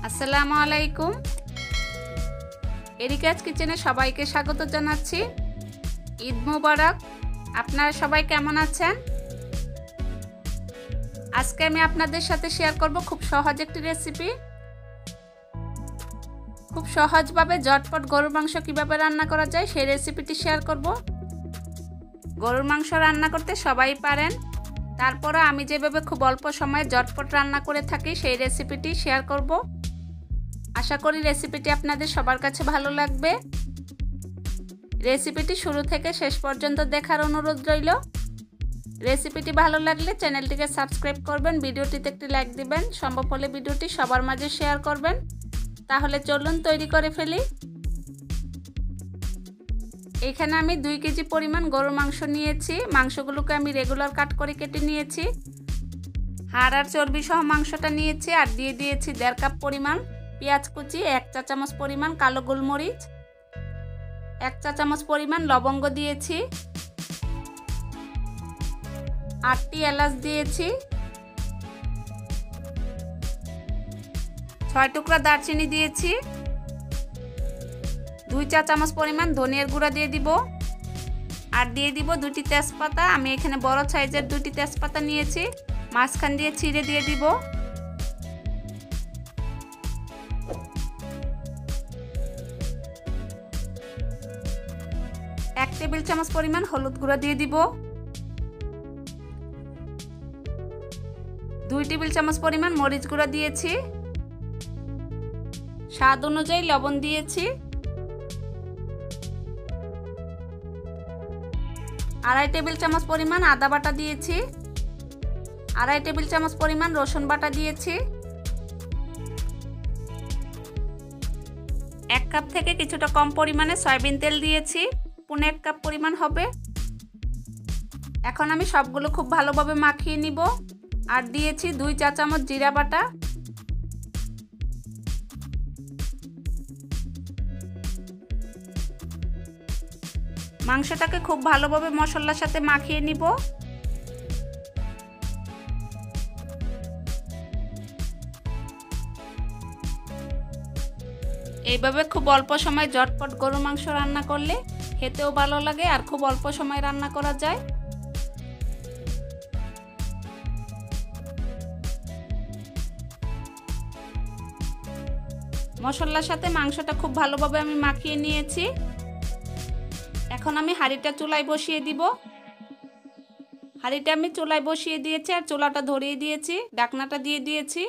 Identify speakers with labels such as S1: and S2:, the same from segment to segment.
S1: আসসালামু আলাইকুম। এরিকাজ কিচেনে সবাইকে স্বাগত জানাচ্ছি। ঈদ মোবারক। আপনারা সবাই কেমন আছেন? আজকে আমি আপনাদের সাথে শেয়ার করব খুব সহজ একটি রেসিপি। খুব সহজভাবে ঝটপট গরুর মাংস কিভাবে রান্না করা যায় সেই রেসিপিটি শেয়ার করব। গরুর মাংস রান্না করতে সবাই পারেন, তারপরে আমি যেভাবে খুব অল্প সময়ে ঝটপট রান্না করে থাকি সেই রেসিপিটি শেয়ার করব। আশা করি রেসিপিটি আপনাদের সবার কাছে ভালো লাগবে। রেসিপিটি শুরু থেকে শেষ পর্যন্ত দেখার অনুরোধ রইল। রেসিপিটি ভালো লাগলে চ্যানেলটিকে সাবস্ক্রাইব করবেন, ভিডিওটিতে একটি লাইক দিবেন, সম্ভব হলে ভিডিওটি সবার মাঝে শেয়ার করবেন। তাহলে চলুন তৈরি করে ফেলি। এখানে আমি 2 কেজি পরিমাণ গরুর মাংস নিয়েছি। মাংসগুলোকে আমি রেগুলার কাট করে কেটে নিয়েছি। হাড় আর চর্বি সহ মাংসটা নিয়েছি আর দিয়ে দিয়েছি 1.5 কাপ পরিমাণ পেঁয়াজ কুচি, 1 চা চামচ পরিমাণ কালো গোলমরিচ, 1 চা চামচ পরিমাণ লবঙ্গ দিয়েছি, 8টি এলাচ দিয়েছি, 6 টুকরা দারচিনি দিয়েছি, 2 চা চামচ পরিমাণ ধনিয়ার গুঁড়া দিয়ে দিব আর দিয়ে দিব 2টি তেজপাতা। আমি এখানে বড় সাইজের 2টি তেজপাতা নিয়েছি, মাঝখান দিয়ে ছিঁড়ে দিয়ে দিব। এক টেবিল চামচ পরিমাণ হলুদ গুঁড়া দিয়ে দিব, 2 টেবিল চামচ পরিমাণ মরিচ গুঁড়া দিয়েছি, স্বাদ অনুযায়ী লবণ দিয়েছি, 2.5 টেবিল চামচ পরিমাণ আদা বাটা দিয়েছি, 2.5 টেবিল চামচ পরিমাণ রসুন বাটা দিয়েছি, 1 কাপ থেকে কিছুটা কম পরিমাণে সয়াবিন তেল দিয়েছি, 1.5 কাপ পরিমাণ হবে। এখন আমি সবগুলো খুব ভালোভাবে মাখিয়ে নিব। আর দিয়েছি 2 চা চামচ জিরা বাটা, মাংসটাকে খুব ভালোভাবে মশলার সাথে মাখিয়ে নিব। এইভাবে খুব অল্প সময় ঝটপট গরুর মাংস রান্না করলে খেতেও ভালো লাগে আর খুব অল্প সময় রান্না করা যায়। মশলার সাথে মাংসটা খুব ভালোভাবে আমি মাখিয়ে নিয়েছি। এখন আমি হাঁড়িটা চুলায় বসিয়ে দিব। হাঁড়িটা আমি চুলায় বসিয়ে দিয়েছি আর চুলাটা ধরিয়ে দিয়েছি, ঢাকনাটা দিয়ে দিয়েছি।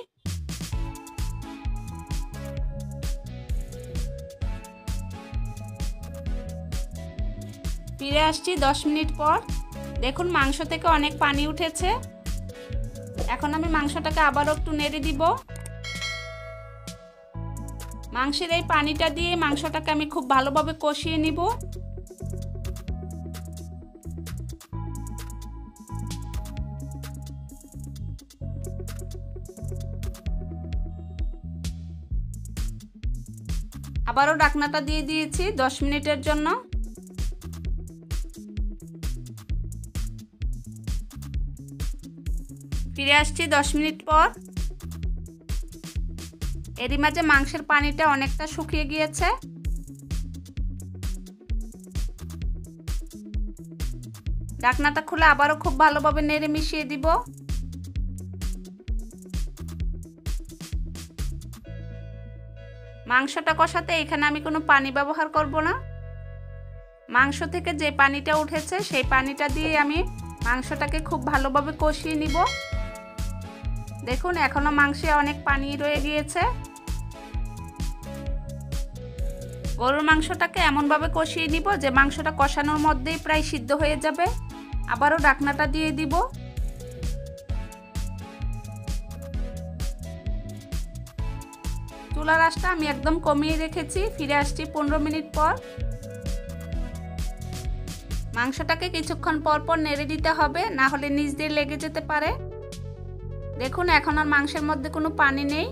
S1: ফিরে আসছি 10 মিনিট পর। দেখুন মাংস থেকে অনেক পানি উঠেছে। এখন আমি মাংসটাকে আবারও একটু নেড়ে দিব। মাংসের এই পানিটা দিয়ে মাংসটাকে আমি খুব ভালোভাবে কষিয়ে নিব। আবারও ঢাকনাটা দিয়ে দিয়েছি 10 মিনিটের জন্য। ফিরে আসছি 10 মিনিট পর। এরই মাঝে মাংসের পানিটা অনেকটা শুকিয়ে গিয়েছে। ঢাকনাটা খুলে আবারও খুব ভালোভাবে নেড়ে মিশিয়ে দিব। মাংসটা কষাতে এখানে আমি কোনো পানি ব্যবহার করব না। মাংস থেকে যে পানিটা উঠেছে সেই পানিটা দিয়ে আমি মাংসটাকে খুব ভালোভাবে কষিয়ে নিব। দেখুন এখনো মাংসে অনেক পানি রয়ে গিয়েছে। গরুর মাংসটাকে এমনভাবে কষিয়ে নিব যে মাংসটা কষানোর মধ্যেই প্রায় সিদ্ধ হয়ে যাবে। আবারও ঢাকনাটা দিয়ে দিব। চুলার আঁচটা আমি একদম কমিয়ে রেখেছি। ফিরে আসছি 15 মিনিট পর। মাংসটাকে কিছুক্ষণ পর পর নেড়ে দিতে হবে, না হলে নিচ দিয়ে লেগে যেতে পারে। দেখুন এখন আর মাংসের মধ্যে কোনো পানি নেই।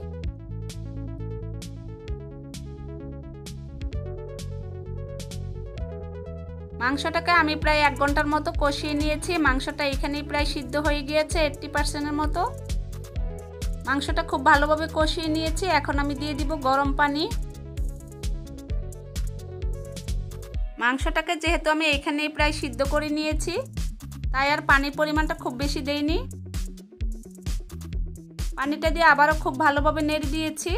S1: মাংসটাকে আমি প্রায় 1 ঘন্টার মতো কষিয়ে নিয়েছি। মাংসটা এখানেই প্রায় সিদ্ধ হয়ে গিয়েছে 80% মতো। মাংসটা খুব ভালোভাবে কষিয়ে নিয়েছি। এখন আমি দিয়ে দিব গরম পানি। মাংসটাকে যেহেতু আমি এখানেই প্রায় সিদ্ধ করে নিয়েছি, তাই আর পানির পরিমাণটা খুব বেশি দেইনি। পানিটা দিয়ে আবারও খুব ভালোভাবে নেড়ে দিয়েছি।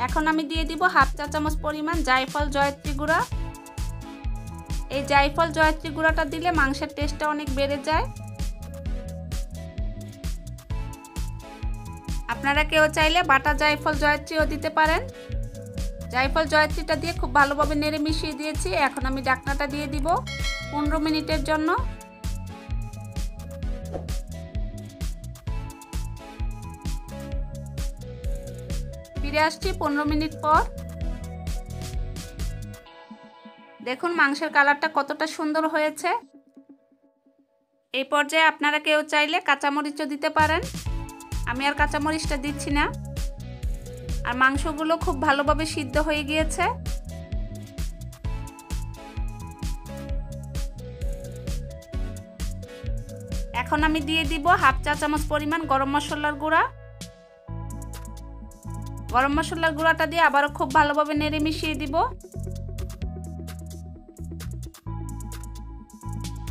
S1: এখন আমি দিয়ে দিব হাফ চা চামচ পরিমাণ জায়ফল জয়ত্রী গুঁড়া। এই জায়ফল জয়ত্রী গুঁড়াটা দিলে মাংসের টেস্টটা অনেক বেড়ে যায়। আপনারা কেউ চাইলে বাটা জায়ফল জয়ত্রীও দিতে পারেন। জায়ফল জয়ত্রীটা দিয়ে খুব ভালোভাবে নেড়ে মিশিয়ে দিয়েছি। এখন আমি ঢাকনাটা দিয়ে দিব 15 মিনিটের জন্য। ফিরে আসছি 15 মিনিট পর। দেখুন মাংসের কালারটা কতটা সুন্দর হয়েছে। এই পর্যায়ে আপনারা কেউ চাইলে কাঁচামরিচও দিতে পারেন। আমি আর কাঁচামরিচটা দিচ্ছি না। আর মাংসগুলো খুব ভালোভাবে সিদ্ধ হয়ে গিয়েছে। এখন আমি দিয়ে দিব হাফ চা চামচ পরিমাণ গরম মশলার গুঁড়া। গরম মশলার গুঁড়াটা দিয়ে আবারও খুব ভালোভাবে নেড়ে মিশিয়ে দিব।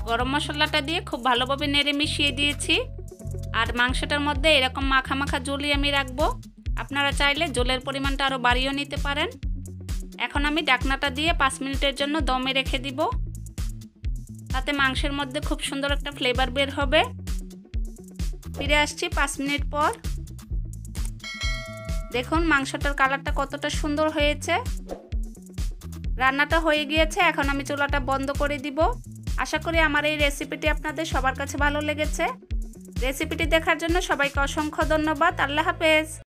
S1: গরম মশলাটা দিয়ে খুব ভালোভাবে নেড়ে মিশিয়ে দিয়েছি। আর মাংসটার মধ্যে এরকম মাখা মাখা ঝোলই আমি রাখবো। আপনারা চাইলে ঝোলের পরিমাণটা আরও বাড়িয়েও নিতে পারেন। এখন আমি ঢাকনাটা দিয়ে 5 মিনিটের জন্য দমে রেখে দিব। তাতে মাংসের মধ্যে খুব সুন্দর একটা ফ্লেভার বের হবে। ফিরে আসছি 5 মিনিট পর। দেখুন মাংসটার কালারটা কতটা সুন্দর হয়েছে। রান্নাটা হয়ে গিয়েছে। এখন আমি চুলাটা বন্ধ করে দিব। আশা করি আমার এই রেসিপিটি আপনাদের সবার কাছে ভালো লেগেছে। রেসিপিটি দেখার জন্য সবাইকে অসংখ্য ধন্যবাদ। আল্লাহ হাফেজ।